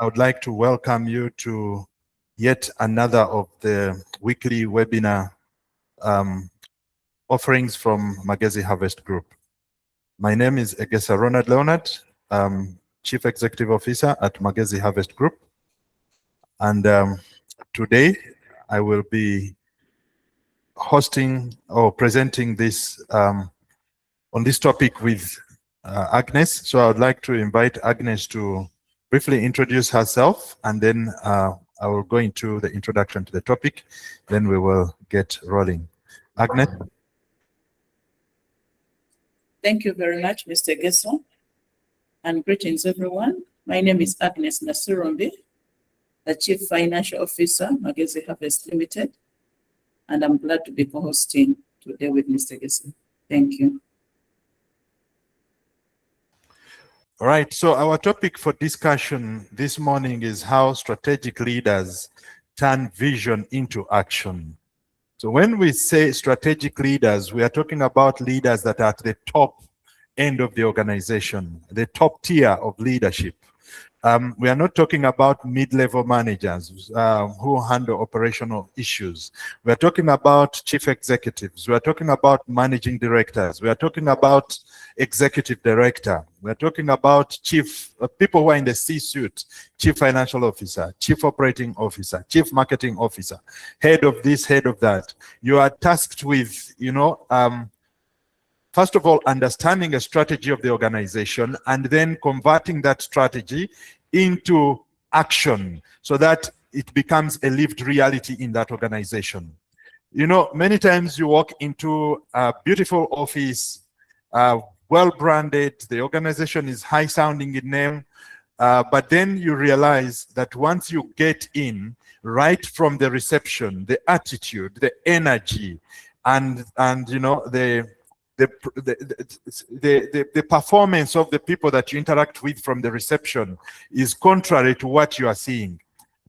I would like to welcome you to yet another of the weekly webinar offerings from Magezi Harvest Group. My name is Egesa Ronald Leonard, Chief Executive Officer at Magezi Harvest Group. And today I will be hosting or presenting this on this topic with Agnes. So I would like to invite Agnes to briefly introduce herself, and then I will go into the introduction to the topic. Then we will get rolling. Agnes. Thank you very much, Mr. Gesso, and greetings everyone. My name is Agnes Nasurombi, the Chief Financial Officer, Magezi Harvest Limited, and I'm glad to be co-hosting today with Mr. Gesso. Thank you. All right, so our topic for discussion this morning is how strategic leaders turn vision into action. So when we say strategic leaders, we are talking about leaders that are at the top end of the organization, the top tier of leadership. We are not talking about mid-level managers who handle operational issues. We are talking about chief executives. We are talking about managing directors. We are talking about executive director. We are talking about people who are in the C-suite, chief financial officer, chief operating officer, chief marketing officer, head of this, head of that. You are tasked with, first of all, understanding a strategy of the organization and then converting that strategy into action so that it becomes a lived reality in that organization. Many times you walk into a beautiful office, well-branded, the organization is high-sounding in name, but then you realize that once you get in, right from the reception, the attitude, the energy, and the performance of the people that you interact with from the reception is contrary to what you are seeing.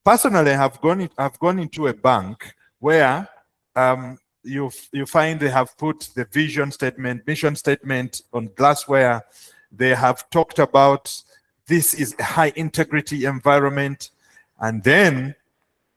Personally, I've gone into a bank where you find they have put the vision statement, mission statement on glassware. They have talked about this is a high integrity environment, and then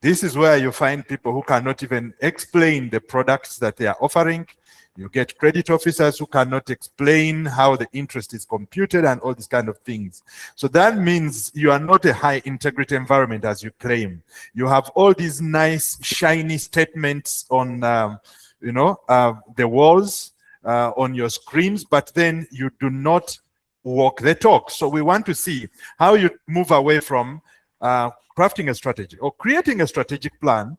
this is where you find people who cannot even explain the products that they are offering. You get credit officers who cannot explain how the interest is computed and all these kind of things. So that means you are not a high integrity environment as you claim. You have all these nice shiny statements on the walls, on your screens, but then you do not walk the talk. So we want to see how you move away from crafting a strategy or creating a strategic plan,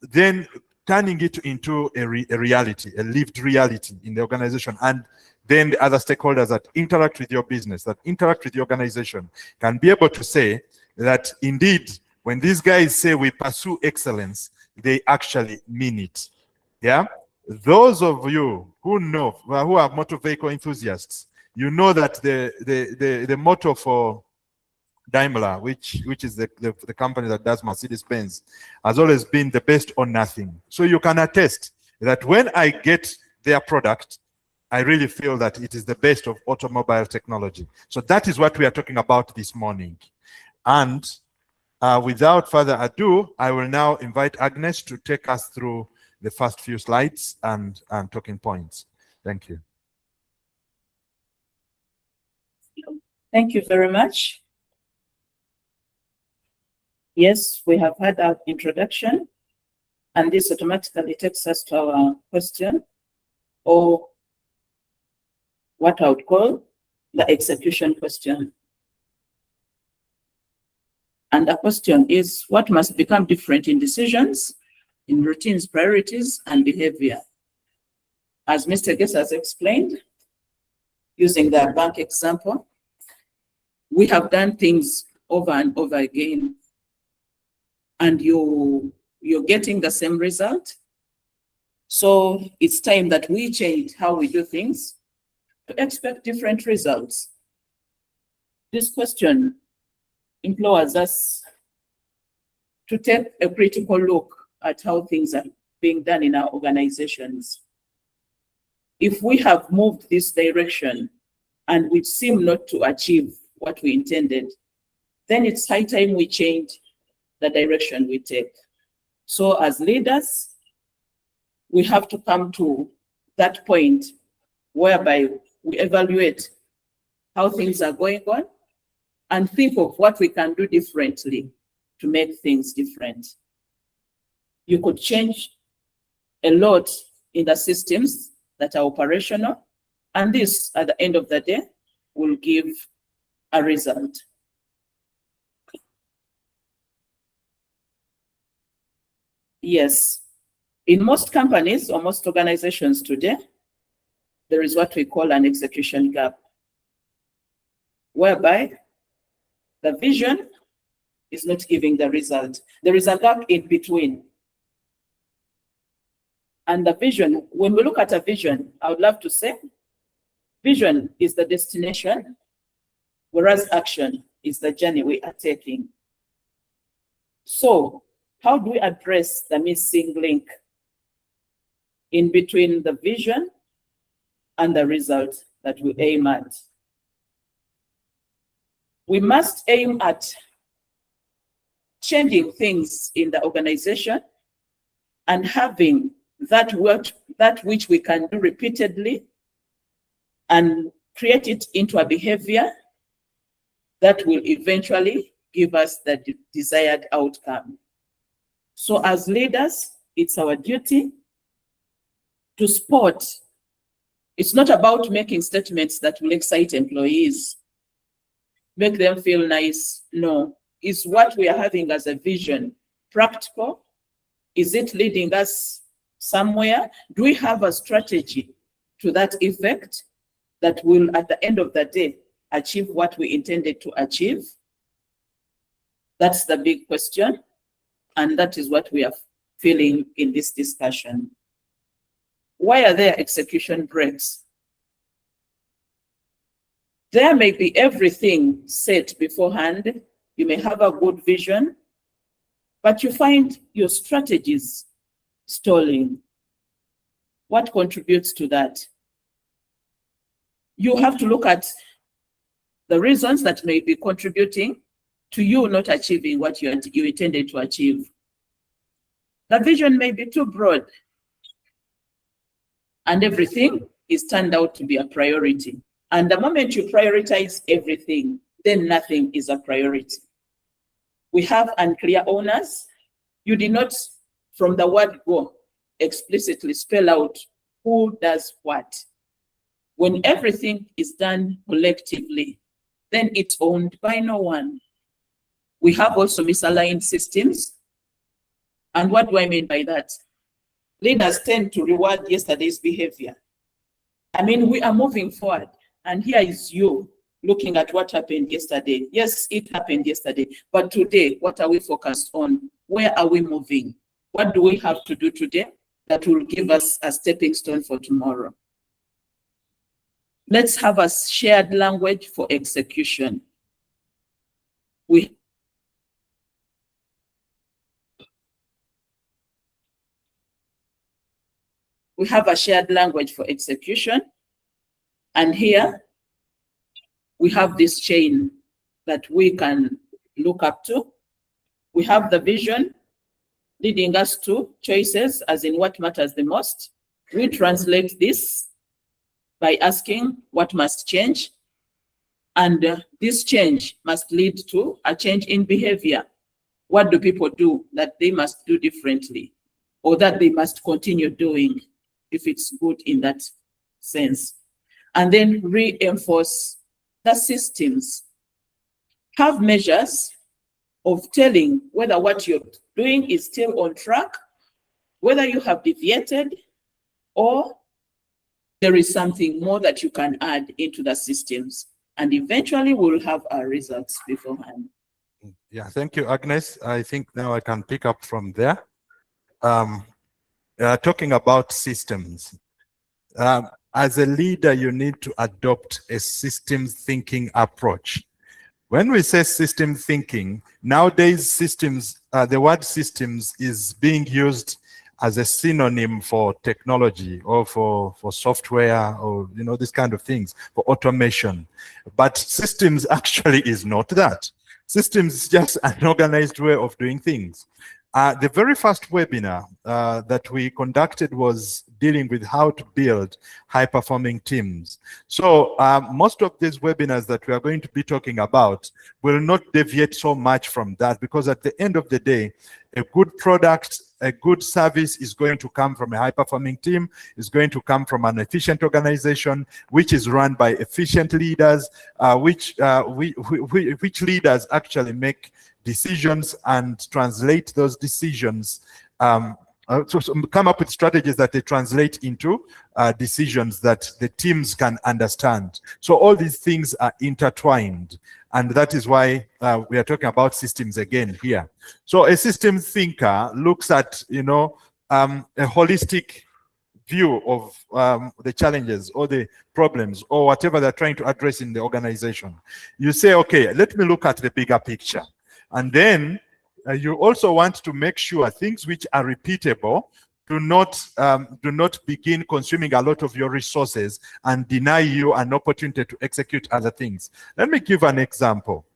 then turning it into a reality, a lived reality in the organization. And then the other stakeholders that interact with your business, that interact with the organization, can be able to say that indeed, when these guys say we pursue excellence, they actually mean it. Yeah? Those of you who know, who are motor vehicle enthusiasts, you know that the motto for Daimler, which is the company that does Mercedes-Benz, has always been the best or nothing. So you can attest that when I get their product, I really feel that it is the best of automobile technology. So that is what we are talking about this morning. And without further ado, I will now invite Agnes to take us through the first few slides and talking points. Thank you. Thank you very much. Yes, we have had our introduction, and this automatically takes us to our question, or what I would call the execution question. And the question is, what must become different in decisions, in routines, priorities, and behavior? As Mr. Guest has explained, using the bank example, we have done things over and over again, and you're getting the same result. So it's time that we change how we do things to expect different results. This question implores us to take a critical look at how things are being done in our organizations. If we have moved this direction and we seem not to achieve what we intended, then it's high time we change the direction we take. So as leaders, we have to come to that point whereby we evaluate how things are going on and think of what we can do differently to make things different. You could change a lot in the systems that are operational, and this, at the end of the day, will give a result. Yes, in most companies or most organizations today, there is what we call an execution gap, whereby the vision is not giving the result. There is a gap in between. And the vision, when we look at a vision, I would love to say, vision is the destination, whereas action is the journey we are taking. So, how do we address the missing link in between the vision and the result that we aim at? We must aim at changing things in the organization and having that which we can do repeatedly and create it into a behavior that will eventually give us the desired outcome. So as leaders, it's our duty to spot. It's not about making statements that will excite employees, make them feel nice. No, it's what we are having as a vision practical? Is it leading us somewhere? Do we have a strategy to that effect that will, at the end of the day, achieve what we intended to achieve? That's the big question. And that is what we are feeling in this discussion. Why are there execution breaks? There may be everything set beforehand. You may have a good vision, but you find your strategies stalling. What contributes to that? You have to look at the reasons that may be contributing to you not achieving what you intended to achieve. The vision may be too broad, and everything is turned out to be a priority. And the moment you prioritize everything, then nothing is a priority. We have unclear owners. You did not, from the word go, explicitly spell out who does what. When everything is done collectively, then it's owned by no one. We have also misaligned systems. And what do I mean by that? Leaders tend to reward yesterday's behavior. I mean, we are moving forward. And here is you looking at what happened yesterday. Yes, it happened yesterday. But today, what are we focused on? Where are we moving? What do we have to do today that will give us a stepping stone for tomorrow? Let's have a shared language for execution. We have a shared language for execution. And here we have this chain that we can look up to. We have the vision leading us to choices, as in what matters the most. We translate this by asking what must change. And this change must lead to a change in behavior. What do people do that they must do differently, or that they must continue doing if it's good in that sense? And then reinforce the systems. Have measures of telling whether what you're doing is still on track, whether you have deviated, or there is something more that you can add into the systems. And eventually we'll have our results beforehand. Yeah, thank you, Agnes. I think now I can pick up from there. Talking about systems. As a leader, you need to adopt a systems thinking approach. When we say system thinking, nowadays systems, the word systems is being used as a synonym for technology or for software, or these kind of things, for automation. But systems actually is not that. Systems is just an organized way of doing things. The very first webinar that we conducted was dealing with how to build high-performing teams. So most of these webinars that we are going to be talking about will not deviate so much from that, because at the end of the day, a good product, a good service is going to come from a high-performing team, is going to come from an efficient organization, which is run by efficient leaders, which leaders actually make decisions and translate those decisions, so come up with strategies that they translate into decisions that the teams can understand. So all these things are intertwined, and that is why we are talking about systems again here. So a system thinker looks at, a holistic view of the challenges or the problems or whatever they're trying to address in the organization. You say, okay, let me look at the bigger picture. And then you also want to make sure things which are repeatable do not begin consuming a lot of your resources and deny you an opportunity to execute other things. Let me give an example.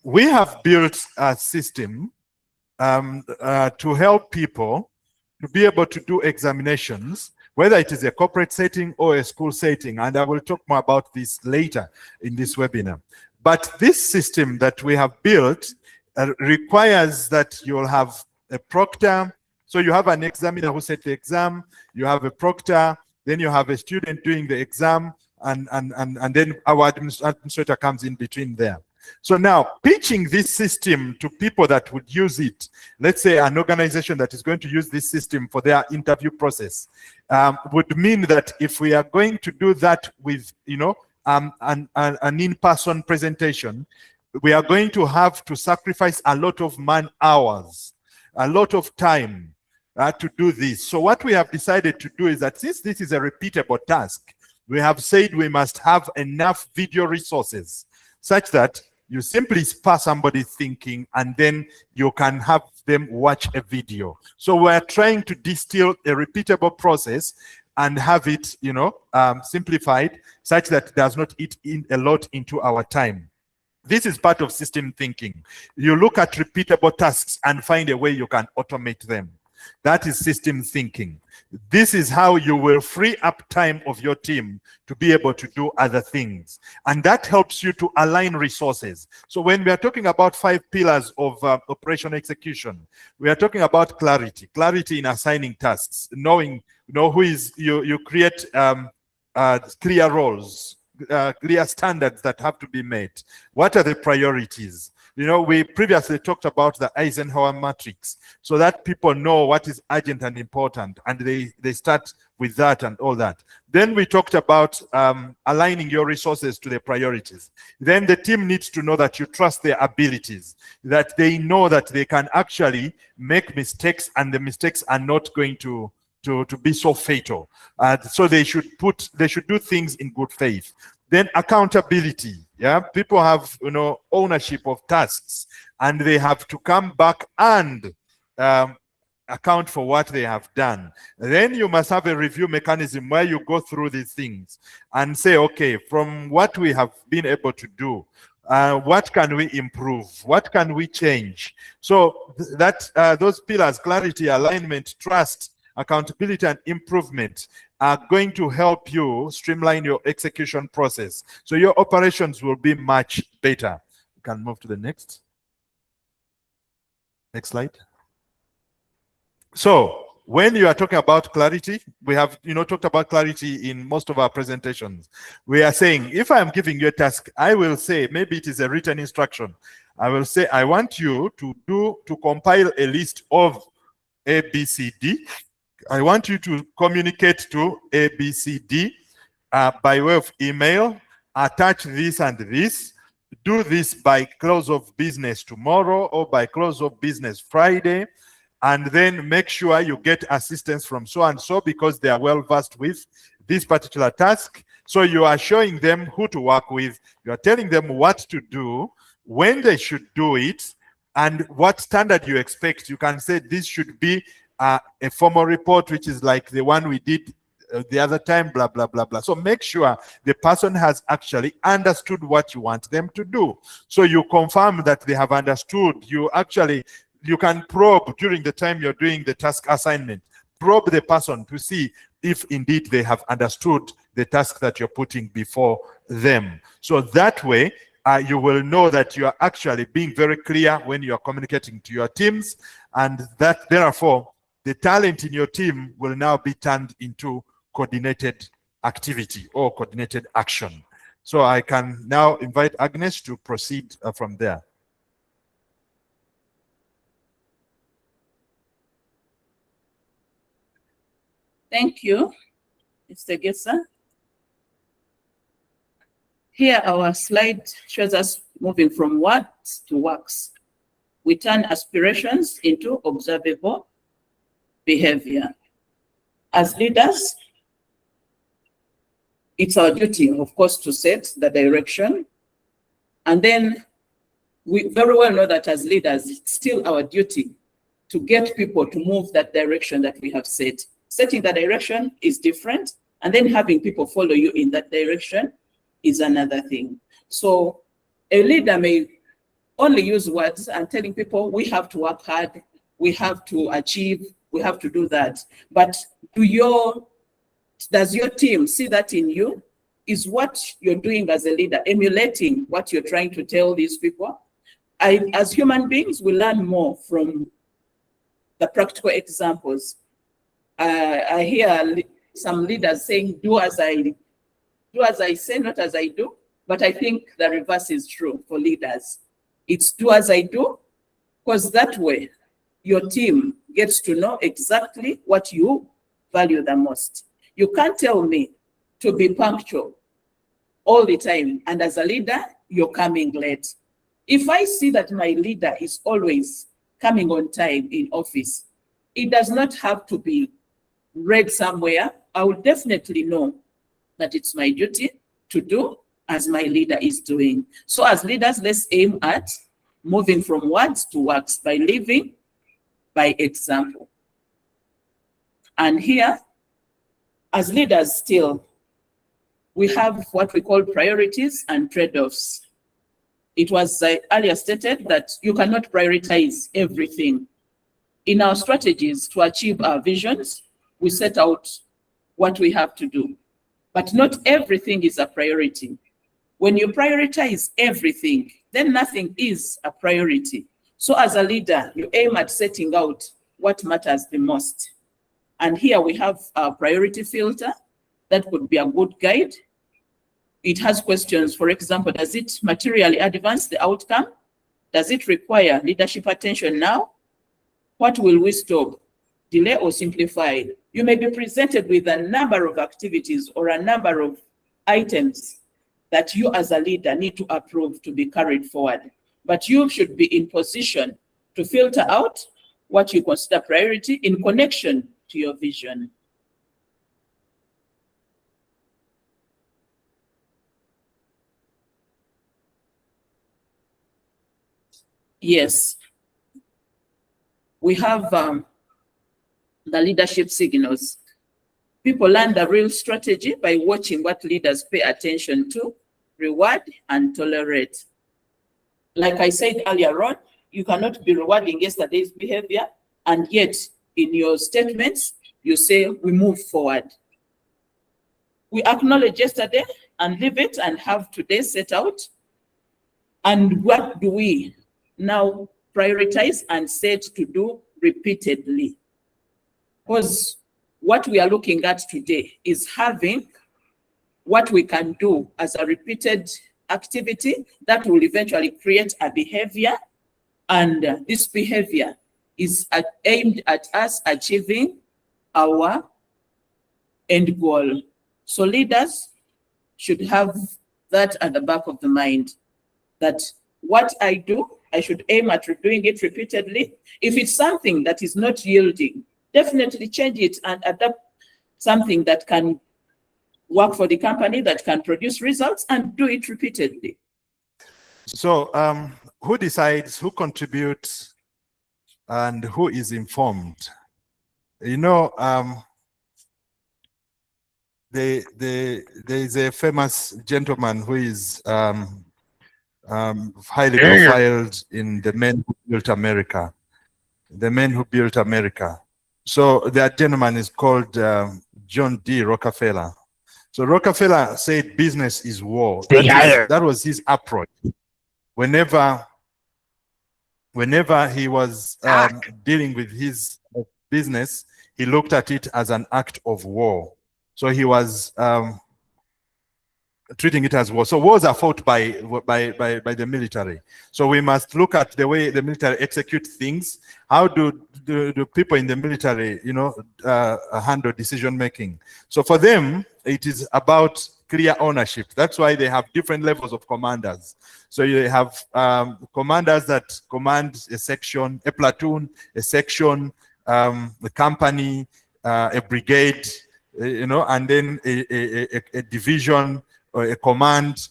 We have built a system to help people to be able to do examinations, whether it is a corporate setting or a school setting, and I will talk more about this later in this webinar. But this system that we have built requires that you'll have a proctor. So you have an examiner who set the exam, you have a proctor, then you have a student doing the exam, and then our administrator comes in between there. So now, pitching this system to people that would use it, let's say an organization that is going to use this system for their interview process, would mean that if we are going to do that with, an in-person presentation, we are going to have to sacrifice a lot of man hours, a lot of time to do this. So what we have decided to do is that since this is a repeatable task, we have said we must have enough video resources such that you simply spur somebody thinking and then you can have them watch a video. So we're trying to distill a repeatable process and have it, simplified such that it does not eat in a lot into our time. This is part of system thinking. You look at repeatable tasks and find a way you can automate them. That is system thinking. This is how you will free up time of your team to be able to do other things. And that helps you to align resources. So when we are talking about 5 pillars of operational execution, we are talking about clarity. Clarity in assigning tasks, knowing who is, you create clear roles, clear standards that have to be met. What are the priorities? We previously talked about the Eisenhower matrix, so that people know what is urgent and important, and they start with that and all that. Then we talked about aligning your resources to the priorities. Then the team needs to know that you trust their abilities, that they know that they can actually make mistakes, and the mistakes are not going to be so fatal. So they should do things in good faith. Then accountability. Yeah, people have ownership of tasks, and they have to come back and account for what they have done. Then you must have a review mechanism where you go through these things and say, okay, from what we have been able to do, what can we improve? What can we change? So that those pillars, clarity, alignment, trust, accountability, and improvement, are going to help you streamline your execution process. So your operations will be much better. You can move to the next slide. So when you are talking about clarity, we have talked about clarity in most of our presentations. We are saying, if I am giving you a task, I will say, maybe it is a written instruction. I will say, I want you to compile a list of A, B, C, D. I want you to communicate to A, B, C, D by way of email, attach this and this, do this by close of business tomorrow or by close of business Friday, and then make sure you get assistance from so-and-so because they are well-versed with this particular task. So you are showing them who to work with, you are telling them what to do, when they should do it, and what standard you expect. You can say this should be a formal report, which is like the one we did the other time, blah, blah, blah, blah. So make sure the person has actually understood what you want them to do. So you confirm that they have understood. You can probe during the time you're doing the task assignment. Probe the person to see if indeed they have understood the task that you're putting before them. So that way, you will know that you are actually being very clear when you are communicating to your teams, and that therefore the talent in your team will now be turned into coordinated activity or coordinated action. So I can now invite Agnes to proceed from there. Thank you, Mr. Gesa. Here our slide shows us moving from words to works. We turn aspirations into observable behavior. As leaders, it's our duty, of course, to set the direction. And then we very well know that as leaders, it's still our duty to get people to move that direction that we have set. Setting the direction is different, and then having people follow you in that direction is another thing. So a leader may only use words and telling people, we have to work hard, we have to achieve, we have to do that. But does your team see that in you? Is what you're doing as a leader emulating what you're trying to tell these people? As human beings, we learn more from the practical examples. I hear some leaders saying, do as I say, not as I do. But I think the reverse is true for leaders. It's do as I do, because that way your team gets to know exactly what you value the most. You can't tell me to be punctual all the time, and as a leader, you're coming late. If I see that my leader is always coming on time in office, it does not have to be read somewhere. I will definitely know that it's my duty to do as my leader is doing. So as leaders, let's aim at moving from words to works by living by example. And here, as leaders still, we have what we call priorities and trade-offs. It was earlier stated that you cannot prioritize everything. In our strategies to achieve our visions, we set out what we have to do. But not everything is a priority. When you prioritize everything, then nothing is a priority. So as a leader, you aim at setting out what matters the most. And here we have a priority filter that could be a good guide. It has questions, for example, does it materially advance the outcome? Does it require leadership attention now? What will we stop, delay, or simplify? You may be presented with a number of activities or a number of items that you as a leader need to approve to be carried forward. But you should be in position to filter out what you consider priority in connection to your vision. Yes, we have the leadership signals. People learn the real strategy by watching what leaders pay attention to, reward, and tolerate. Like I said earlier on, you cannot be rewarding yesterday's behavior, and yet in your statements, you say, we move forward. We acknowledge yesterday and leave it and have today set out. And what do we now prioritize and set to do repeatedly? Because what we are looking at today is having what we can do as a repeated activity that will eventually create a behavior, and this behavior is aimed at us achieving our end goal. So leaders should have that at the back of the mind, that what I do, I should aim at doing it repeatedly. If it's something that is not yielding, definitely change it and adapt something that can work for the company, that can produce results, and do it repeatedly. So who decides, who contributes, and who is informed? You know, there is a famous gentleman who is highly profiled in the men who built America. The men who built America. So that gentleman is called John D. Rockefeller. So Rockefeller said business is war. That was his approach. Whenever he was dealing with his business, he looked at it as an act of war. So he was treating it as war. So wars are fought by the military. So we must look at the way the military execute things. How do people in the military, handle decision making? So for them, it is about clear ownership. That's why they have different levels of commanders. So you have commanders that command a section, a platoon, a section, a company, a brigade, and then a division or a command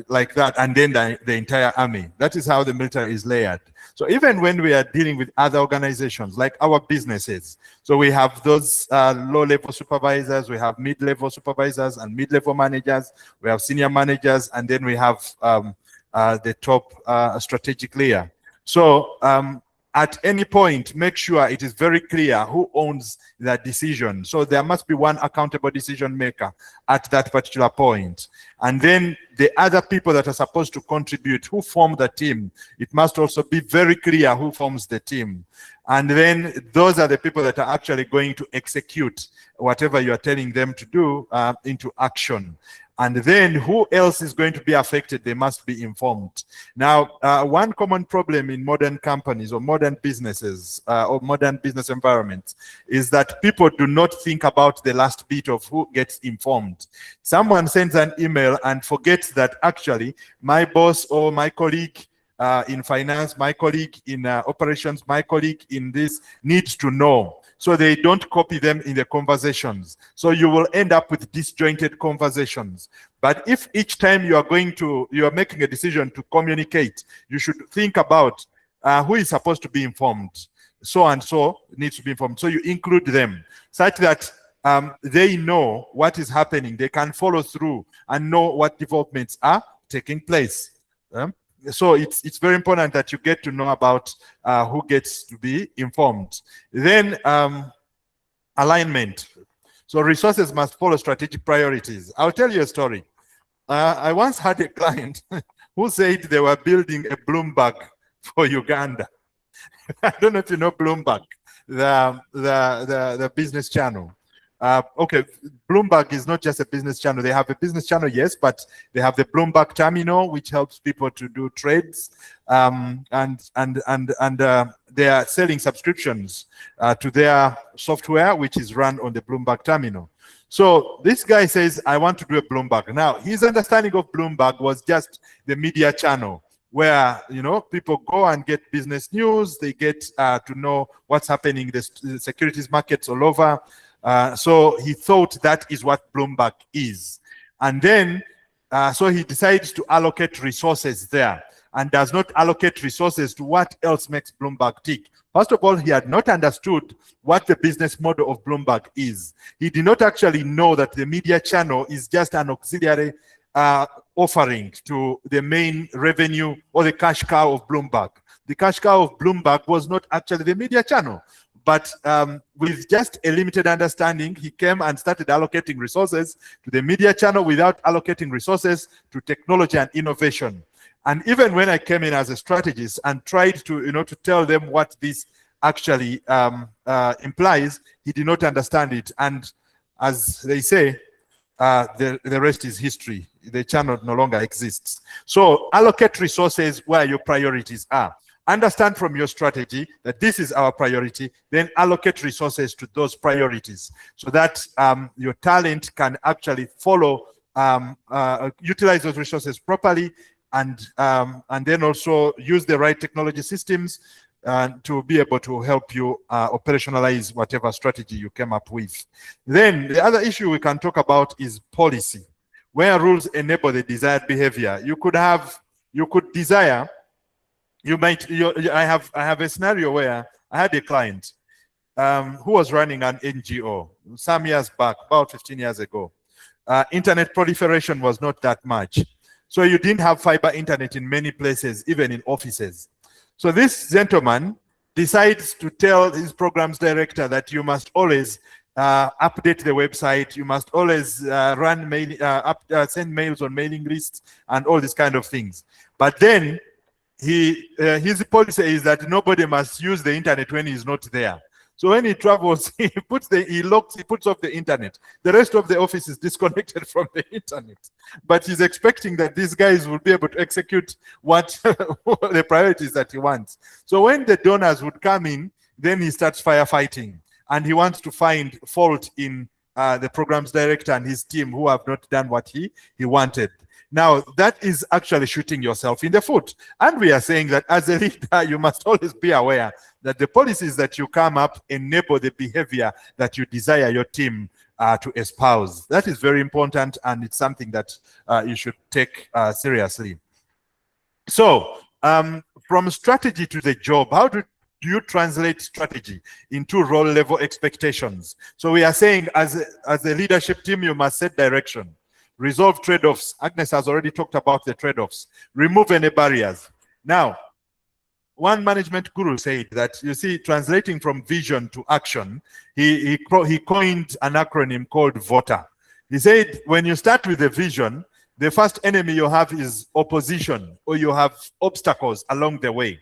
like that, and then the entire army. That is how the military is layered. So even when we are dealing with other organizations, like our businesses, so we have those low-level supervisors, we have mid-level supervisors and mid-level managers, we have senior managers, and then we have the top strategic layer. So at any point, make sure it is very clear who owns that decision. So there must be one accountable decision maker at that particular point. And then the other people that are supposed to contribute, who form the team, it must also be very clear who forms the team. And then those are the people that are actually going to execute whatever you are telling them to do into action. And then who else is going to be affected? They must be informed. Now, one common problem in modern companies or modern businesses or modern business environments is that people do not think about the last bit of who gets informed. Someone sends an email and forgets that actually my boss or my colleague in finance, my colleague in operations, my colleague in this needs to know. So they don't copy them in the conversations. So you will end up with disjointed conversations. But if each time you are making a decision to communicate, you should think about who is supposed to be informed. So and so needs to be informed. So you include them such that they know what is happening. They can follow through and know what developments are taking place. So it's very important that you get to know about who gets to be informed. Then alignment. So resources must follow strategic priorities. I'll tell you a story. I once had a client who said they were building a Bloomberg for Uganda. I don't know if you know Bloomberg, the business channel. Okay, Bloomberg is not just a business channel. They have a business channel, yes, but they have the Bloomberg terminal, which helps people to do trades, and they are selling subscriptions to their software, which is run on the Bloomberg terminal. So this guy says, I want to do a Bloomberg. Now, his understanding of Bloomberg was just the media channel, where people go and get business news. They get to know what's happening in the securities markets all over. So he thought that is what Bloomberg is. And then, so he decides to allocate resources there and does not allocate resources to what else makes Bloomberg tick. First of all, he had not understood what the business model of Bloomberg is. He did not actually know that the media channel is just an auxiliary offering to the main revenue or the cash cow of Bloomberg. The cash cow of Bloomberg was not actually the media channel. But with just a limited understanding, he came and started allocating resources to the media channel without allocating resources to technology and innovation. And even when I came in as a strategist and tried to, to tell them what this actually implies, he did not understand it. And as they say, the rest is history. The channel no longer exists. So allocate resources where your priorities are. Understand from your strategy that this is our priority, then allocate resources to those priorities so that your talent can actually follow, utilize those resources properly, and then also use the right technology systems to be able to help you operationalize whatever strategy you came up with. Then the other issue we can talk about is policy, where rules enable the desired behavior. You could desire. I have a scenario where I had a client who was running an NGO some years back, about 15 years ago. internet proliferation was not that much. So you didn't have fiber internet in many places, even in offices. So this gentleman decides to tell his programs director that you must always update the website, you must always run mail, send mails on mailing lists and all these kind of things. But then his policy is that nobody must use the internet when he's not there. So when he travels, he puts off the internet. The rest of the office is disconnected from the internet. But he's expecting that these guys will be able to execute what the priorities that he wants. So when the donors would come in, then he starts firefighting. And he wants to find fault in the programs director and his team who have not done what he wanted. Now, that is actually shooting yourself in the foot. And we are saying that as a leader, you must always be aware that the policies that you come up enable the behavior that you desire your team to espouse. That is very important, and it's something that you should take seriously. So, from strategy to the job, how do you translate strategy into role level expectations? So we are saying as a leadership team, you must set direction. Resolve trade-offs. Agnes has already talked about the trade-offs. Remove any barriers. Now, one management guru said that, you see, translating from vision to action, he coined an acronym called VOTA. He said, when you start with a vision, the first enemy you have is opposition, or you have obstacles along the way.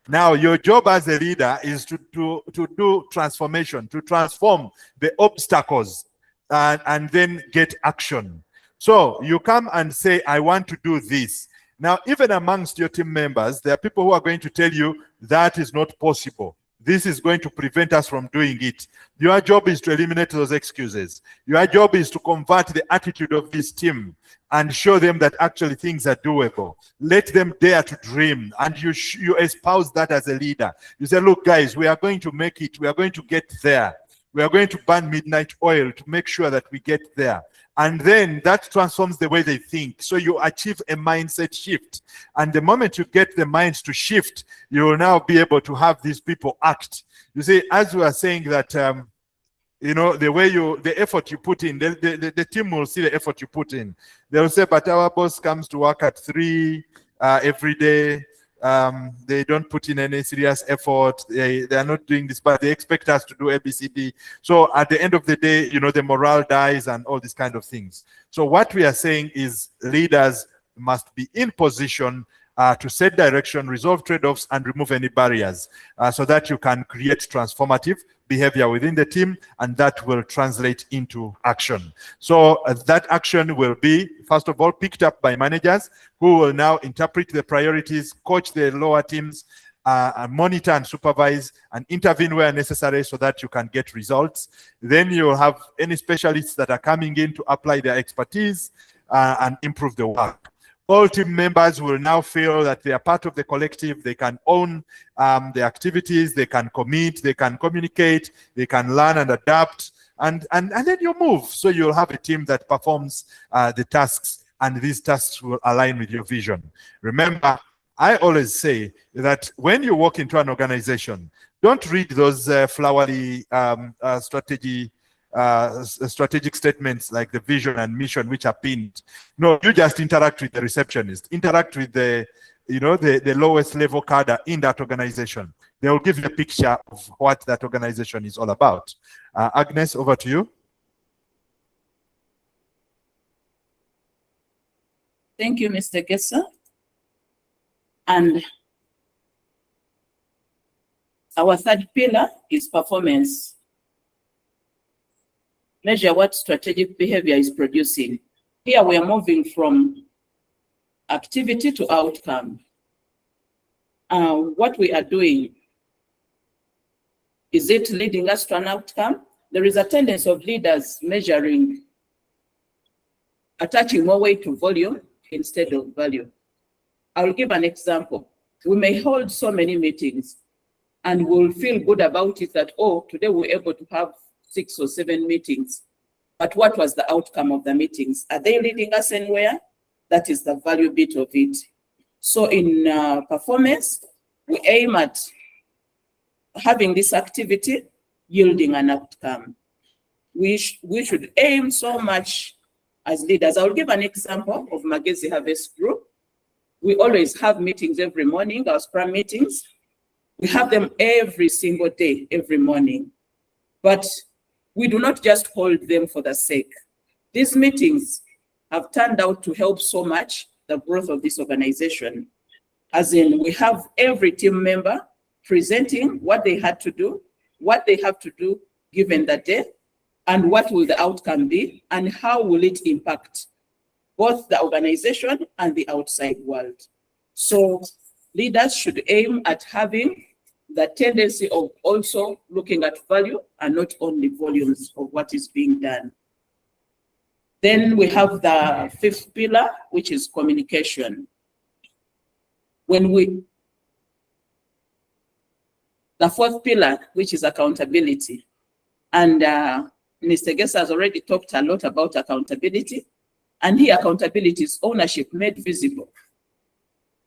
Now, your job as a leader is to do transformation, to transform the obstacles and then get action. So you come and say, I want to do this. Now, even amongst your team members, there are people who are going to tell you that is not possible. This is going to prevent us from doing it. Your job is to eliminate those excuses. Your job is to convert the attitude of this team and show them that actually things are doable. Let them dare to dream, and you espouse that as a leader. You say, look, guys, we are going to make it. We are going to get there. We are going to burn midnight oil to make sure that we get there. And then that transforms the way they think. So you achieve a mindset shift. And the moment you get the minds to shift, you will now be able to have these people act. You see, as we are saying that, you know, the effort you put in, the team will see the effort you put in. They'll say, but our boss comes to work at 3 every day. They don't put in any serious effort. They are not doing this, but they expect us to do ABCD. So at the end of the day, you know, the morale dies and all these kind of things. So what we are saying is leaders must be in position to set direction, resolve trade-offs, and remove any barriers so that you can create transformative behavior within the team, and that will translate into action. So that action will be, first of all, picked up by managers who will now interpret the priorities, coach the lower teams, monitor and supervise, and intervene where necessary so that you can get results. Then you'll have any specialists that are coming in to apply their expertise and improve the work. All team members will now feel that they are part of the collective. They can own the activities, they can commit, they can communicate, they can learn and adapt, and then you move. So you'll have a team that performs the tasks, and these tasks will align with your vision. Remember, I always say that when you walk into an organization, don't read those flowery strategic statements like the vision and mission, which are pinned. No, you just interact with the receptionist, interact with the, you know, the lowest level cadre in that organization. They will give you a picture of what that organization is all about. Agnes, over to you. Thank you, Mr. Gesa. And our third pillar is performance. Measure what strategic behavior is producing. Here we are moving from activity to outcome. What we are doing, is it leading us to an outcome? There is a tendency of leaders measuring, attaching more weight to volume instead of value. I will give an example. We may hold so many meetings and we'll feel good about it that, oh, today we're able to have 6 or 7 meetings. But what was the outcome of the meetings? Are they leading us anywhere? That is the value bit of it. So in performance, we aim at having this activity yielding an outcome. We should aim so much as leaders. I'll give an example of Magezi Harvest Group. We always have meetings every morning, our Scrum meetings. We have them every single day, every morning. But we do not just hold them for the sake. These meetings have turned out to help so much the growth of this organization. As in, we have every team member presenting what they had to do, what they have to do given the day, and what will the outcome be, and how will it impact both the organization and the outside world. So leaders should aim at having the tendency of also looking at value and not only volumes of what is being done. Then we have the fifth pillar, which is communication. The fourth pillar, which is accountability. And Mr. Gesa has already talked a lot about accountability. And here, accountability is ownership made visible.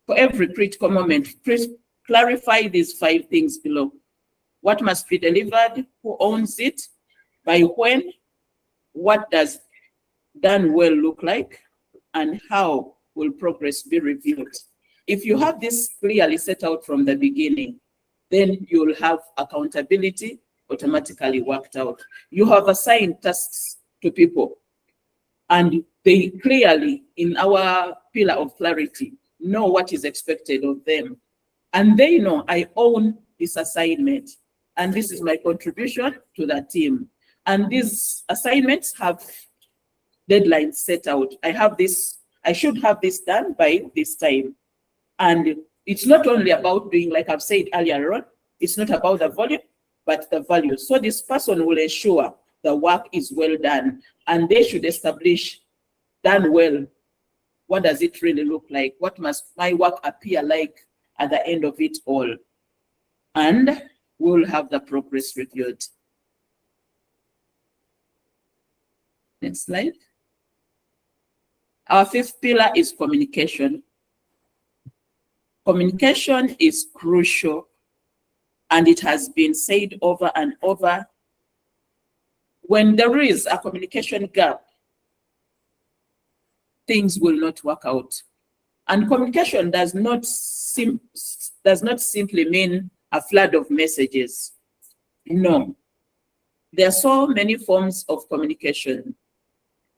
For every critical moment, please clarify these 5 things below. What must be delivered? Who owns it? By when? What does done well look like? And how will progress be reviewed? If you have this clearly set out from the beginning, then you'll have accountability automatically worked out. You have assigned tasks to people, and they clearly, in our pillar of clarity, know what is expected of them. And they know I own this assignment, and this is my contribution to the team. And these assignments have deadlines set out. I should have this done by this time. And it's not only about doing, like I've said earlier on, it's not about the volume, but the value. So this person will ensure the work is well done, and they should establish done well. What does it really look like? What must my work appear like at the end of it all? And we'll have the progress reviewed. Next slide. Our fifth pillar is communication. Communication is crucial, and it has been said over and over. When there is a communication gap, things will not work out. And communication does not simply mean a flood of messages. No. There are so many forms of communication.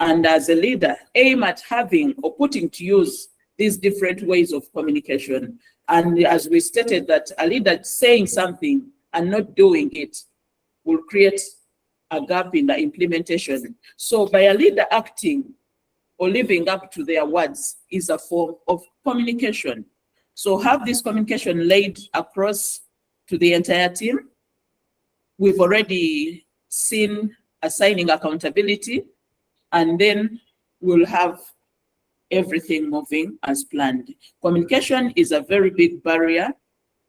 And as a leader, aim at having or putting to use these different ways of communication. And as we stated, that a leader saying something and not doing it will create a gap in the implementation. So by a leader acting or living up to their words is a form of communication. So have this communication laid across to the entire team. We've already seen assigning accountability, and then we'll have everything moving as planned. Communication is a very big barrier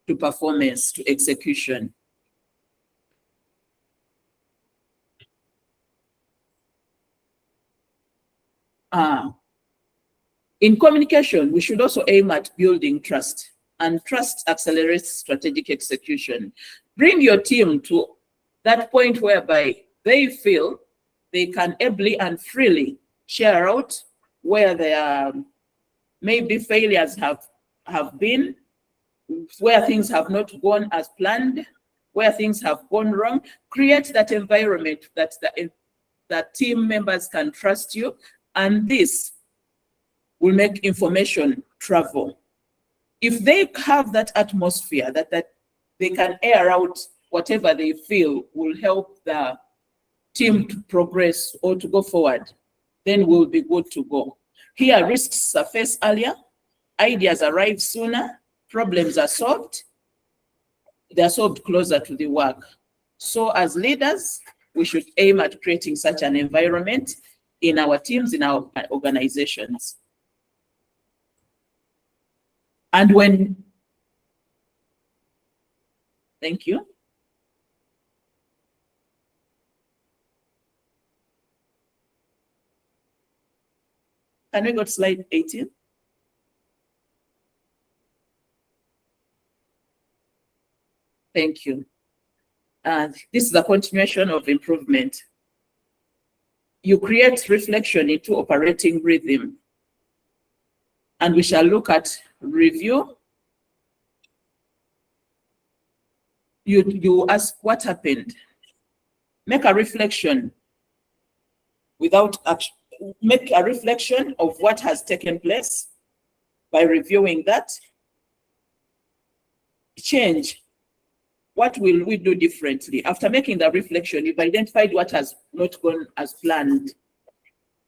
to performance, to execution. In communication, we should also aim at building trust, and trust accelerates strategic execution. Bring your team to that point whereby they feel they can ably and freely share out where there maybe failures have been, where things have not gone as planned, where things have gone wrong. Create that environment that team members can trust you, and this will make information travel. If they have that atmosphere that they can air out whatever they feel will help the team to progress or to go forward, then we'll be good to go. Here, risks surface earlier, ideas arrive sooner, problems are solved, they're solved closer to the work. So as leaders, we should aim at creating such an environment in our teams, in our organizations. And when, thank you. Can we go to slide 18? Thank you. This is a continuation of improvement. you create reflection into operating rhythm. And we shall look at review. You ask what happened. Make a reflection without action. Make a reflection of what has taken place by reviewing that. Change. What will we do differently? After making the reflection, you've identified what has not gone as planned.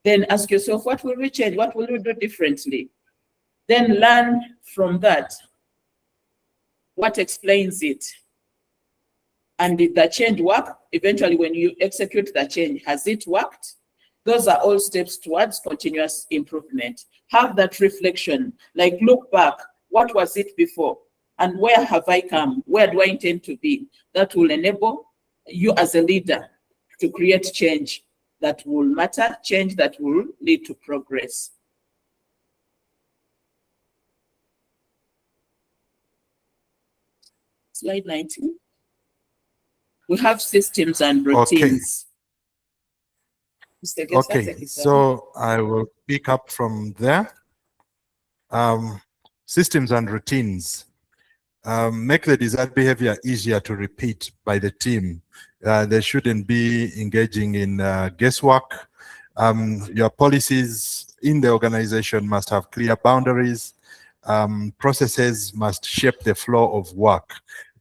Then ask yourself, what will we change? What will we do differently? Then learn from that. What explains it? And did the change work? Eventually, when you execute the change, has it worked? Those are all steps towards continuous improvement. Have that reflection, like look back, what was it before? And where have I come? Where do I intend to be? That will enable you as a leader to create change that will matter, change that will lead to progress. Slide 19. We have systems and routines. Okay, so I will pick up from there. Systems and routines. Make the desired behavior easier to repeat by the team. They shouldn't be engaging in guesswork. Your policies in the organization must have clear boundaries. Processes must shape the flow of work.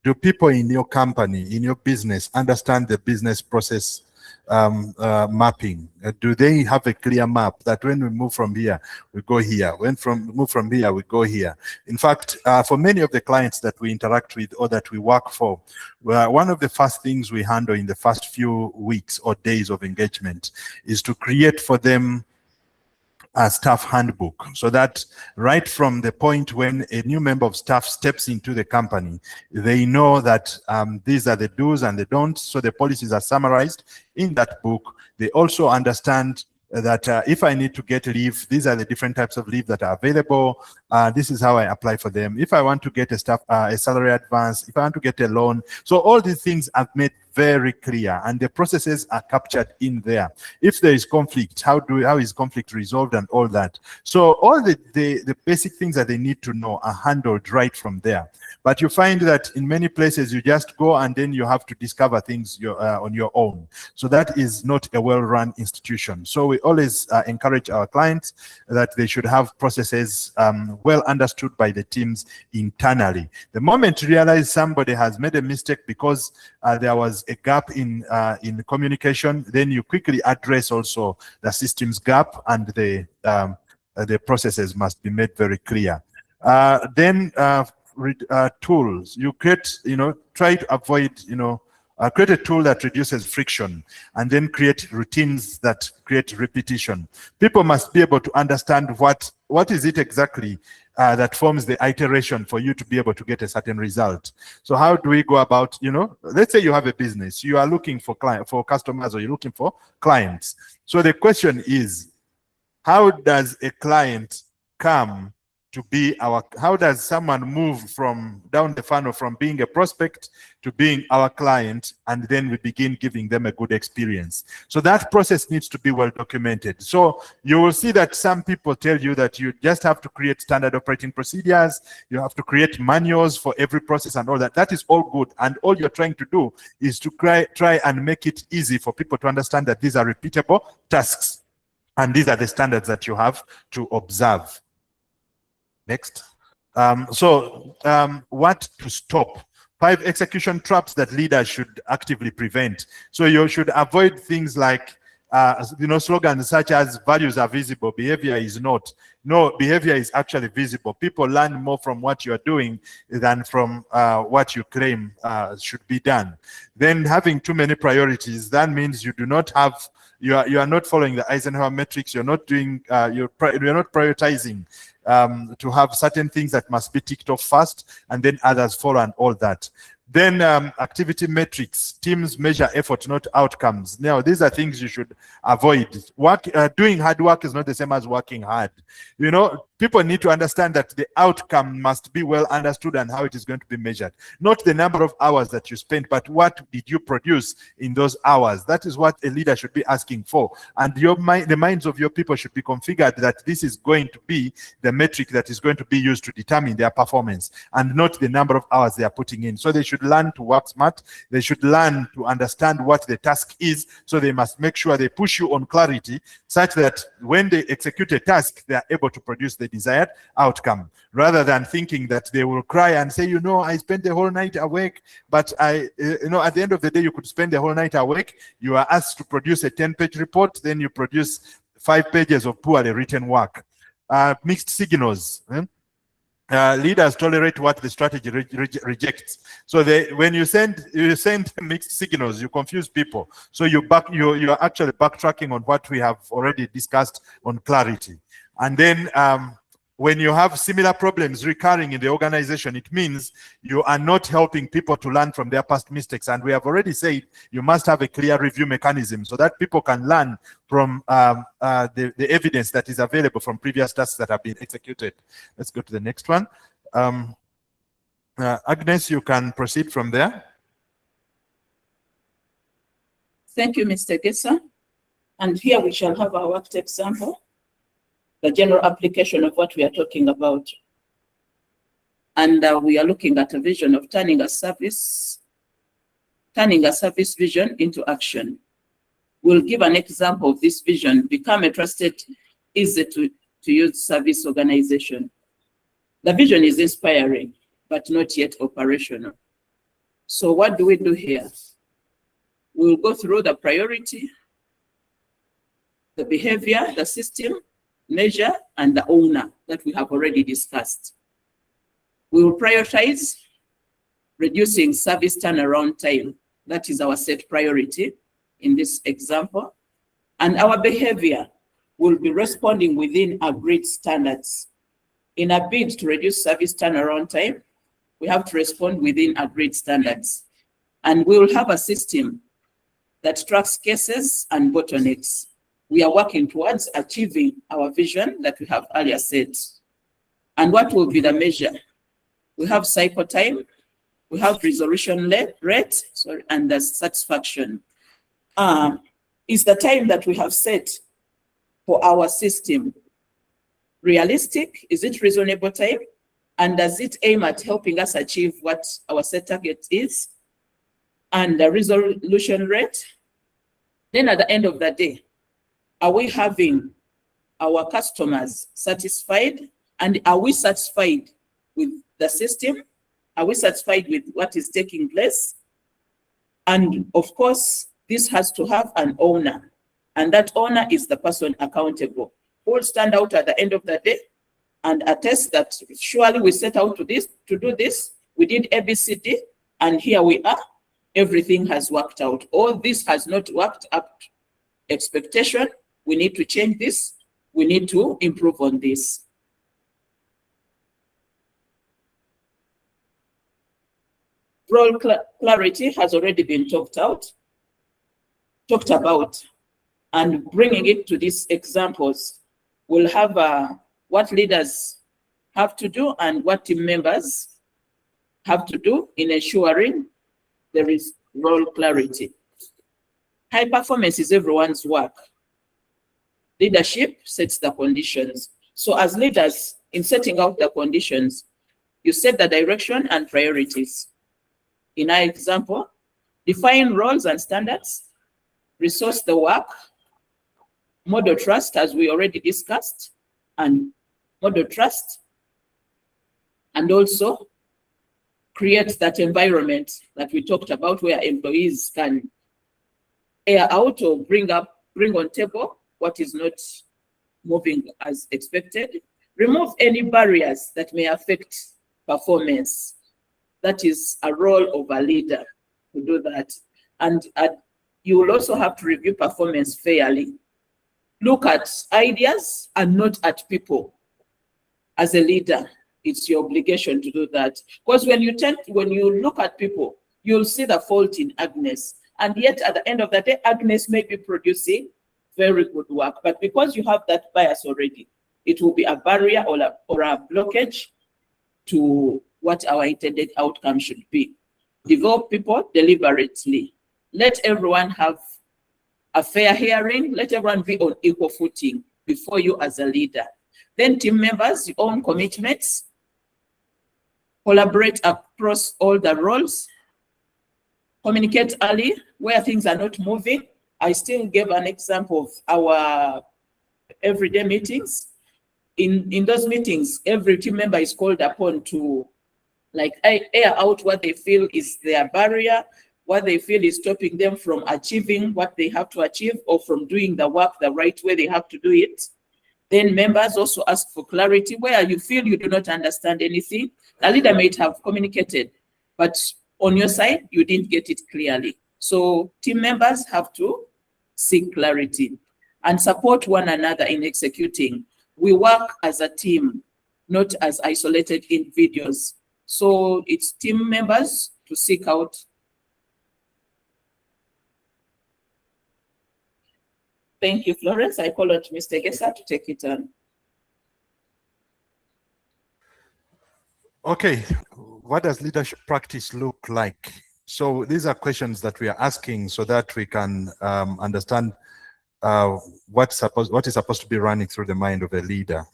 Do people in your company, in your business, understand the business process mapping? Do they have a clear map that when we move from here, we go here? Move from here, we go here. In fact, for many of the clients that we interact with or that we work for, one of the first things we handle in the first few weeks or days of engagement is to create for them a staff handbook, so that right from the point when a new member of staff steps into the company, they know that these are the do's and the don'ts. So the policies are summarized in that book. They also understand that if I need to get leave, these are the different types of leave that are available. This is how I apply for them. If I want to get a salary advance, if I want to get a loan. So all these things are made very clear, and the processes are captured in there. If there is conflict, how is conflict resolved and all that. So all the basic things that they need to know are handled right from there. But you find that in many places you just go and then you have to discover things on your own. So that is not a well-run institution. So we always encourage our clients that they should have processes well understood by the teams internally. The moment you realize somebody has made a mistake because there was a gap in communication, then you quickly address also the systems gap, and the processes must be made very clear. Tools. You create, try to avoid, create a tool that reduces friction, and then create routines that create repetition. People must be able to understand what is it exactly that forms the iteration for you to be able to get a certain result. So how do we go about, let's say you have a business, you are looking for customers, or you're looking for clients. So the question is, how does a client come to be how does someone move from down the funnel from being a prospect to being our client, and then we begin giving them a good experience? So that process needs to be well documented. So you will see that some people tell you that you just have to create standard operating procedures, you have to create manuals for every process and all that. That is all good, and all you're trying to do is to try and make it easy for people to understand that these are repeatable tasks, and these are the standards that you have to observe. Next. What to stop? 5 execution traps that leaders should actively prevent. So you should avoid things like, slogans such as values are visible, behavior is not. No, behavior is actually visible. People learn more from what you're doing than from what you claim should be done. Then having too many priorities, that means you do not have, you are not following the Eisenhower matrix. You're not doing, you're not prioritizing to have certain things that must be ticked off first, and then others follow and all that. Then activity metrics. Teams measure effort, not outcomes. Now, these are things you should avoid. Doing hard work is not the same as working hard. People need to understand that the outcome must be well understood and how it is going to be measured. Not the number of hours that you spent, but what did you produce in those hours? That is what a leader should be asking for. And the minds of your people should be configured that this is going to be the metric that is going to be used to determine their performance, and not the number of hours they are putting in. So they should learn to work smart. They should learn to understand what the task is. So they must make sure they push you on clarity, such that when they execute a task, they are able to produce the desired outcome, rather than thinking that they will cry and say, you know, I spent the whole night awake, but at the end of the day, you could spend the whole night awake. You are asked to produce a 10-page report, then you produce 5 pages of poorly written work. Mixed signals. Leaders tolerate what the strategy rejects. So when you send mixed signals, you confuse people. So you're actually backtracking on what we have already discussed on clarity. And then when you have similar problems recurring in the organization, it means you are not helping people to learn from their past mistakes. And we have already said you must have a clear review mechanism so that people can learn from the evidence that is available from previous tasks that have been executed. Let's go to the next one. Agnes, you can proceed from there. Thank you, Mr. Gesa. And here we shall have our worked example, the general application of what we are talking about. And we are looking at a vision of turning a service vision into action. We'll give an example of this vision: become a trusted, easy to use service organization. The vision is inspiring, but not yet operational. So what do we do here? We'll go through the priority, the behavior, the system, measure, and the owner that we have already discussed. We will prioritize reducing service turnaround time. That is our set priority in this example. And our behavior will be responding within agreed standards. In a bid to reduce service turnaround time, we have to respond within agreed standards. And we will have a system that tracks cases and bottlenecks. We are working towards achieving our vision that we have earlier said. And what will be the measure? We have cycle time, we have resolution rate, and the satisfaction. Is the time that we have set for our system realistic? Is it reasonable time? And does it aim at helping us achieve what our set target is? And the resolution rate? Then at the end of the day, are we having our customers satisfied? And are we satisfied with the system? Are we satisfied with what is taking place? And of course, this has to have an owner. And that owner is the person accountable, who will stand out at the end of the day and attest that surely we set out to do this, we did ABCD, and here we are, everything has worked out. All this has not worked up to expectation. We need to change this. We need to improve on this. Role clarity has already been talked about, and bringing it to these examples, we'll have what leaders have to do and what team members have to do in ensuring there is role clarity. High performance is everyone's work. Leadership sets the conditions. So as leaders, in setting out the conditions, you set the direction and priorities. In our example, define roles and standards, resource the work, model trust, as we already discussed, and model trust, and also create that environment that we talked about where employees can air out or bring on table what is not moving as expected. Remove any barriers that may affect performance. That is a role of a leader to do that. And you will also have to review performance fairly. Look at ideas and not at people. As a leader, it's your obligation to do that. Because when you look at people, you'll see the fault in Agnes. And yet at the end of the day, Agnes may be producing very good work. But because you have that bias already, it will be a barrier or a blockage to what our intended outcome should be. Develop people deliberately. Let everyone have a fair hearing. Let everyone be on equal footing before you as a leader. Then team members, your own commitments. Collaborate across all the roles. Communicate early where things are not moving. I still gave an example of our everyday meetings. In those meetings, every team member is called upon to air out what they feel is their barrier, what they feel is stopping them from achieving what they have to achieve or from doing the work the right way they have to do it. Then members also ask for clarity where you feel you do not understand anything. The leader may have communicated, but on your side, you didn't get it clearly. So team members have to seek clarity and support one another in executing. We work as a team, not as isolated individuals. So it's team members to seek out. Thank you, Florence. I call on Mr. Gesa to take it on. Okay, what does leadership practice look like? So these are questions that we are asking so that we can understand what is supposed to be running through the mind of a leader.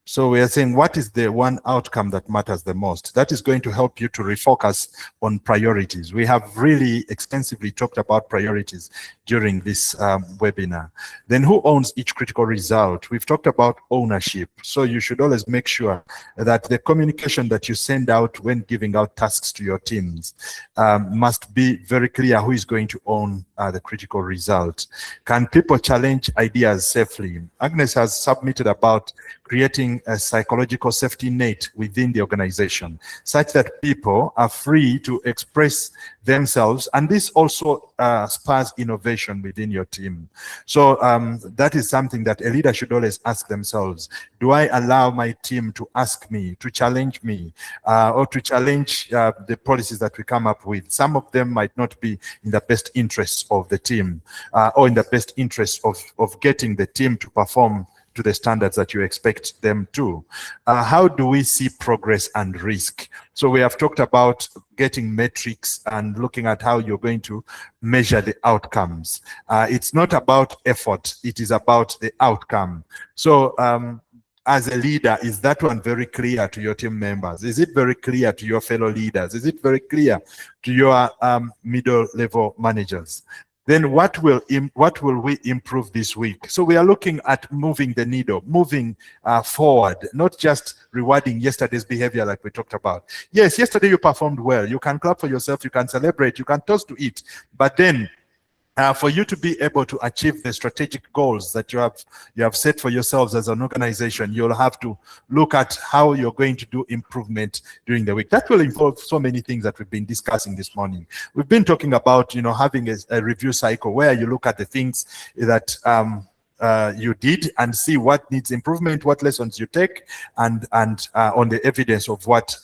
So we are saying, what is the one outcome that matters the most? That is going to help you to refocus on priorities. We have really extensively talked about priorities during this webinar. Then who owns each critical result? We've talked about ownership. So you should always make sure that the communication that you send out when giving out tasks to your teams must be very clear who is going to own the critical result. Can people challenge ideas safely? Agnes has submitted about creating a psychological safety net within the organization such that people are free to express themselves, and this also spurs innovation within your team. So that is something that a leader should always ask themselves. Do I allow my team to ask me, to challenge me, or to challenge the policies that we come up with? Some of them might not be in the best interests of the team or in the best interest of getting the team to perform to the standards that you expect them to. How do we see progress and risk? So we have talked about getting metrics and looking at how you're going to measure the outcomes. It's not about effort, it is about the outcome. So as a leader, is that one very clear to your team members? Is it very clear to your fellow leaders? Is it very clear to your middle level managers? Then what will we improve this week? So we are looking at moving the needle, moving forward, not just rewarding yesterday's behavior like we talked about. Yes, yesterday you performed well. You can clap for yourself, you can celebrate, you can toast to it. But then for you to be able to achieve the strategic goals that you have set for yourselves as an organization, you'll have to look at how you're going to do improvement during the week. That will involve so many things that we've been discussing this morning. We've been talking about, having a review cycle where you look at the things that you did and see what needs improvement, what lessons you take, and on the evidence of what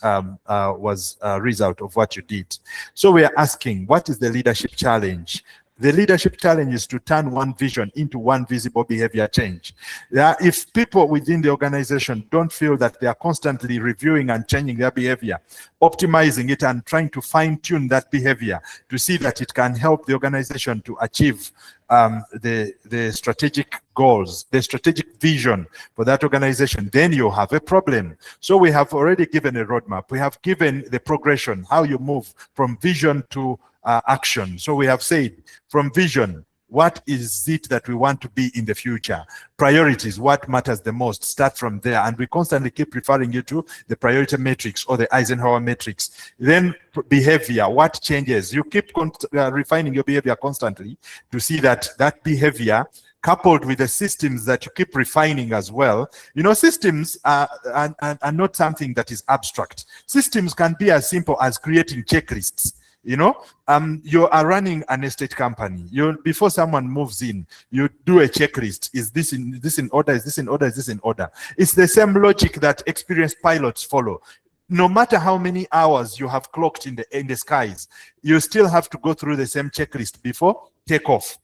was a result of what you did. So we are asking, what is the leadership challenge? The leadership challenge is to turn one vision into one visible behavior change. If people within the organization don't feel that they are constantly reviewing and changing their behavior, optimizing it and trying to fine-tune that behavior to see that it can help the organization to achieve the strategic goals, the strategic vision for that organization, then you have a problem. So we have already given a roadmap. We have given the progression, how you move from vision to action. So we have said from vision, what is it that we want to be in the future? Priorities, what matters the most? Start from there. And we constantly keep referring you to the priority matrix or the Eisenhower matrix. Then behavior, what changes? You keep refining your behavior constantly to see that that behavior coupled with the systems that you keep refining as well. Systems are not something that is abstract. Systems can be as simple as creating checklists. You are running an estate company. Before someone moves in, you do a checklist. Is this in order? Is this in order? Is this in order? It's the same logic that experienced pilots follow. No matter how many hours you have clocked in the skies, you still have to go through the same checklist before takeoff.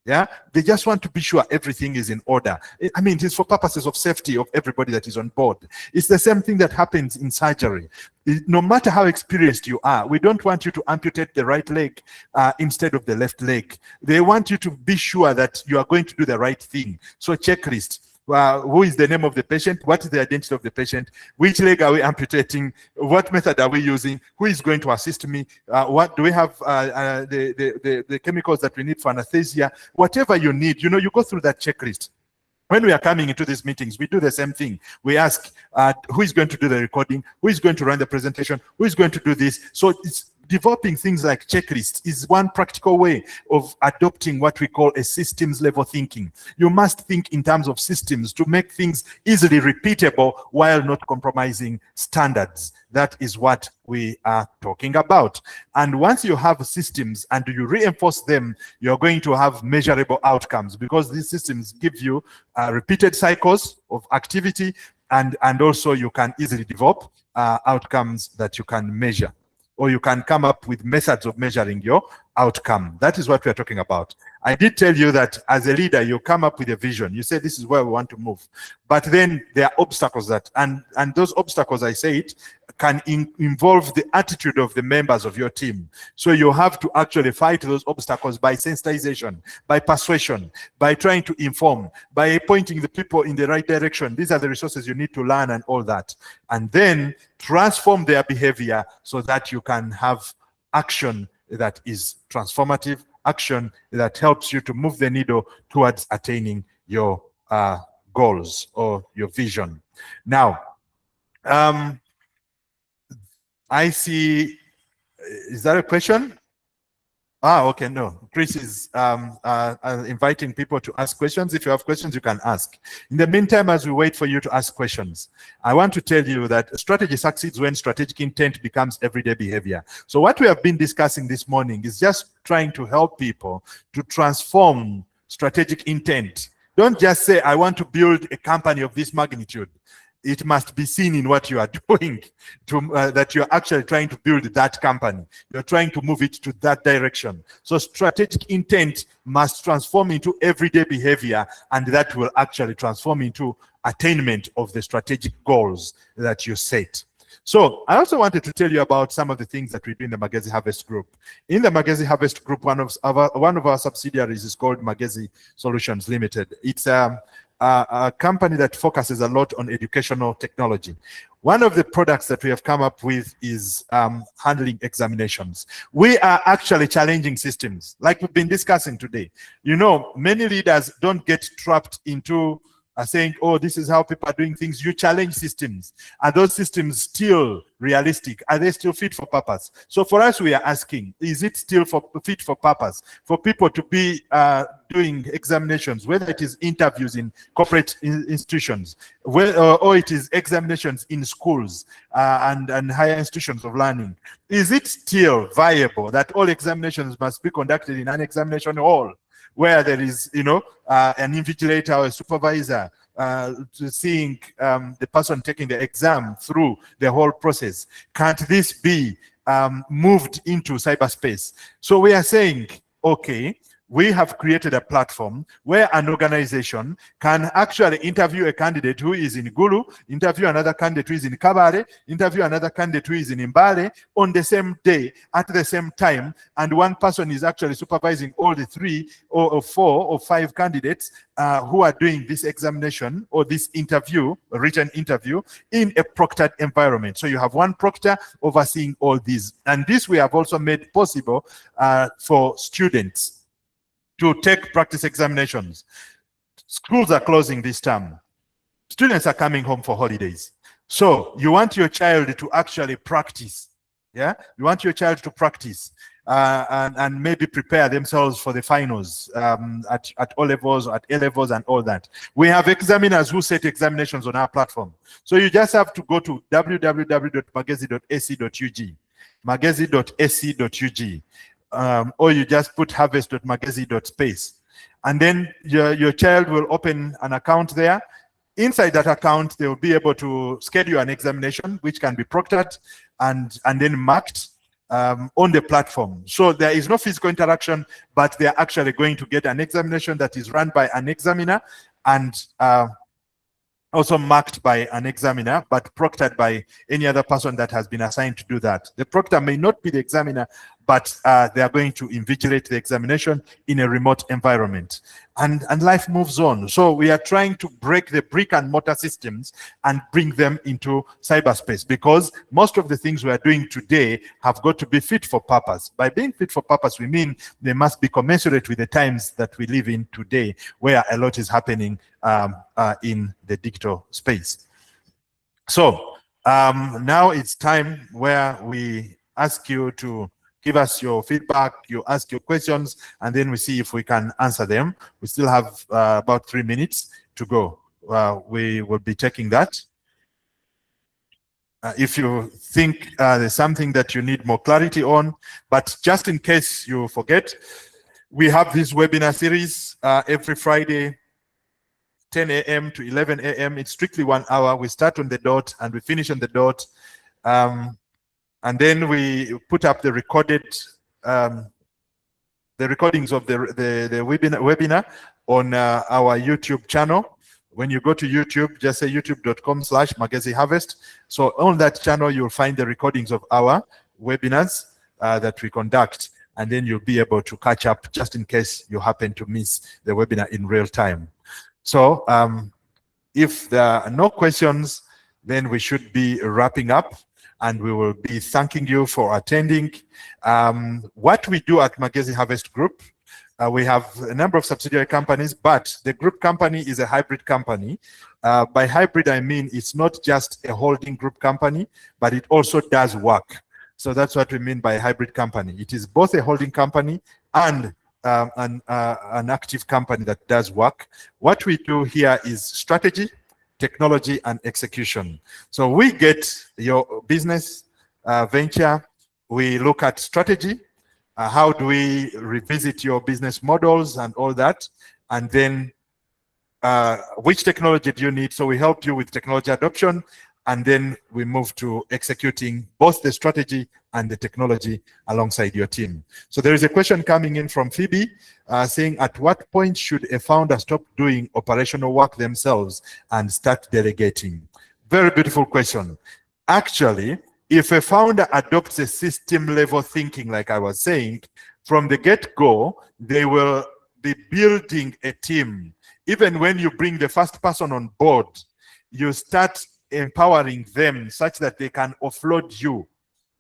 Yeah, they just want to be sure everything is in order. I mean, it is for purposes of safety of everybody that is on board. It's the same thing that happens in surgery. No matter how experienced you are, we don't want you to amputate the right leg instead of the left leg. They want you to be sure that you are going to do the right thing. So checklist. Who is the name of the patient? What is the identity of the patient? Which leg are we amputating? What method are we using? Who is going to assist me? What do we have? The chemicals that we need for anesthesia? Whatever you need, you go through that checklist. When we are coming into these meetings, we do the same thing. We ask who is going to do the recording, who is going to run the presentation, who is going to do this. So it's developing things like checklists is one practical way of adopting what we call a systems level thinking. You must think in terms of systems to make things easily repeatable while not compromising standards. That is what we are talking about. And once you have systems and you reinforce them, you're going to have measurable outcomes, because these systems give you repeated cycles of activity, and also you can easily develop outcomes that you can measure, or you can come up with methods of measuring your outcome. That is what we are talking about. I did tell you that as a leader, you come up with a vision. You say, this is where we want to move. But then there are obstacles and those obstacles, I say it, can involve the attitude of the members of your team. So you have to actually fight those obstacles by sensitization, by persuasion, by trying to inform, by pointing the people in the right direction. These are the resources you need to learn and all that. And then transform their behavior so that you can have action that is transformative, action that helps you to move the needle towards attaining your goals or your vision. Now, I see, is that a question? Okay, no. Chris is inviting people to ask questions. If you have questions, you can ask. In the meantime, as we wait for you to ask questions, I want to tell you that strategy succeeds when strategic intent becomes everyday behavior. So what we have been discussing this morning is just trying to help people to transform strategic intent. Don't just say, I want to build a company of this magnitude. It must be seen in what you are doing, that you're actually trying to build that company. You're trying to move it to that direction. So strategic intent must transform into everyday behavior, and that will actually transform into attainment of the strategic goals that you set. So I also wanted to tell you about some of the things that we do in the Magezi Harvest Group. In the Magezi Harvest Group, one of our subsidiaries is called Magezi Solutions Limited. It's a company that focuses a lot on educational technology. One of the products that we have come up with is handling examinations. We are actually challenging systems, like we've been discussing today. Many leaders don't get trapped into saying, oh, this is how people are doing things. You challenge systems. Are those systems still realistic? Are they still fit for purpose? So for us, we are asking, is it still fit for purpose for people to be doing examinations, whether it is interviews in corporate institutions, or it is examinations in schools and higher institutions of learning? Is it still viable that all examinations must be conducted in an examination hall, where there is, an invigilator or a supervisor seeing the person taking the exam through the whole process? Can't this be moved into cyberspace? So we are saying, okay, we have created a platform where an organization can actually interview a candidate who is in Gulu, interview another candidate who is in Kabale, interview another candidate who is in Mbale on the same day at the same time, and one person is actually supervising all the 3 or 4 or 5 candidates who are doing this examination or this interview, a written interview, in a proctored environment. So you have one proctor overseeing all these. And this we have also made possible for students to take practice examinations. Schools are closing this term. Students are coming home for holidays. So you want your child to actually practice. Yeah, you want your child to practice and maybe prepare themselves for the finals at O levels, at A levels, and all that. We have examiners who set examinations on our platform. So you just have to go to www.magezi.ac.ug, magezi.ac.ug. Or you just put harvest.magezi.space, and then your child will open an account there. Inside that account, they will be able to schedule an examination, which can be proctored and then marked on the platform. So there is no physical interaction, but they are actually going to get an examination that is run by an examiner and also marked by an examiner, but proctored by any other person that has been assigned to do that. The proctor may not be the examiner, but they are going to invigilate the examination in a remote environment. And life moves on. So we are trying to break the brick and mortar systems and bring them into cyberspace, because most of the things we are doing today have got to be fit for purpose. By being fit for purpose, we mean they must be commensurate with the times that we live in today, where a lot is happening in the digital space. So now it's time where we ask you to give us your feedback, you ask your questions, and then we see if we can answer them. We still have about 3 minutes to go. We will be checking that. If you think there's something that you need more clarity on, but just in case you forget, we have this webinar series every Friday, 10 a.m. to 11 a.m. It's strictly 1 hour. We start on the dot and we finish on the dot. And then we put up the recorded, the recordings of the webinar on our YouTube channel. When you go to YouTube, just say youtube.com/Magezi Harvest. So on that channel, you'll find the recordings of our webinars that we conduct, and then you'll be able to catch up just in case you happen to miss the webinar in real time. So if there are no questions, then we should be wrapping up, and we will be thanking you for attending. What we do at Magezi Harvest Group, we have a number of subsidiary companies, but the group company is a hybrid company. By hybrid, I mean it's not just a holding group company, but it also does work. So that's what we mean by a hybrid company. It is both a holding company and an active company that does work. What we do here is strategy, technology, and execution. So we get your business venture, we look at strategy, how do we revisit your business models and all that, and then which technology do you need? So we help you with technology adoption, and then we move to executing both the strategy and the technology alongside your team. So there is a question coming in from Phoebe saying, at what point should a founder stop doing operational work themselves and start delegating? Very beautiful question. Actually, if a founder adopts a system level thinking, like I was saying, from the get-go, they will be building a team. Even when you bring the first person on board, you start empowering them such that they can offload you,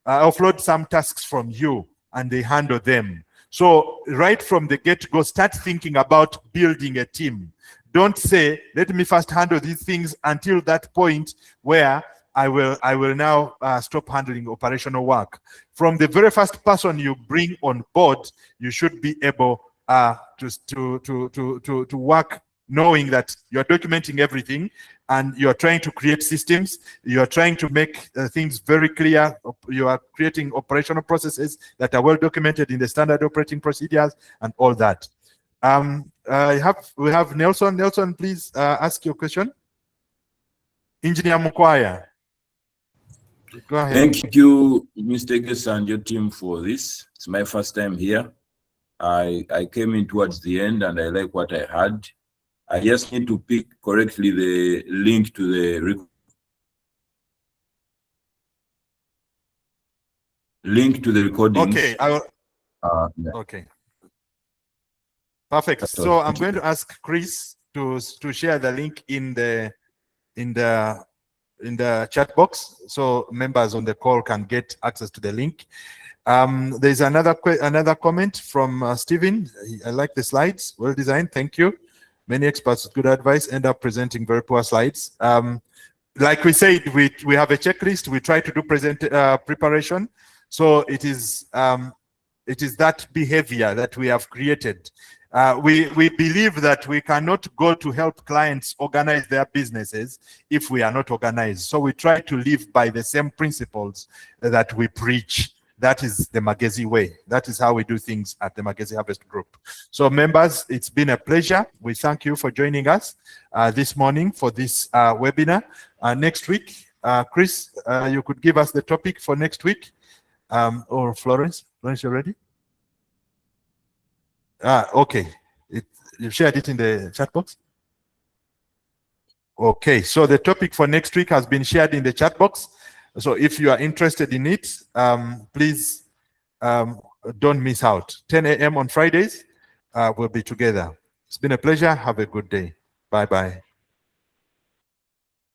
offload some tasks from you, and they handle them. So right from the get-go, start thinking about building a team. Don't say, let me first handle these things until that point where I will now stop handling operational work. From the very first person you bring on board, you should be able to work knowing that you're documenting everything and you're trying to create systems, you're trying to make things very clear, you are creating operational processes that are well documented in the standard operating procedures and all that. We have Nelson. Nelson, please ask your question. Engineer Mukwaya. Go ahead. Thank you, Mr. Gess and your team for this. It's my first time here. I came in towards the end and I like what I heard. I just need to pick correctly the link to the recordings. Okay. Yeah. Okay. Perfect. So I'm going to ask Chris to share the link in the chat box, so members on the call can get access to the link. There's another comment from Stephen. I like the slides, well designed, thank you. Many experts with good advice end up presenting very poor slides. Like we said, we have a checklist. We try to do preparation. So it is that behavior that we have created. We believe that we cannot go to help clients organize their businesses if we are not organized. So we try to live by the same principles that we preach. That is the Magezi way. That is how we do things at the Magezi Harvest Group. So members, it's been a pleasure. We thank you for joining us this morning for this webinar. Next week, Chris, you could give us the topic for next week. Or Florence, you ready? Okay. You shared it in the chat box? Okay, so the topic for next week has been shared in the chat box. So if you are interested in it, please don't miss out. 10 a.m. on Fridays, we'll be together. It's been a pleasure. Have a good day. Bye-bye.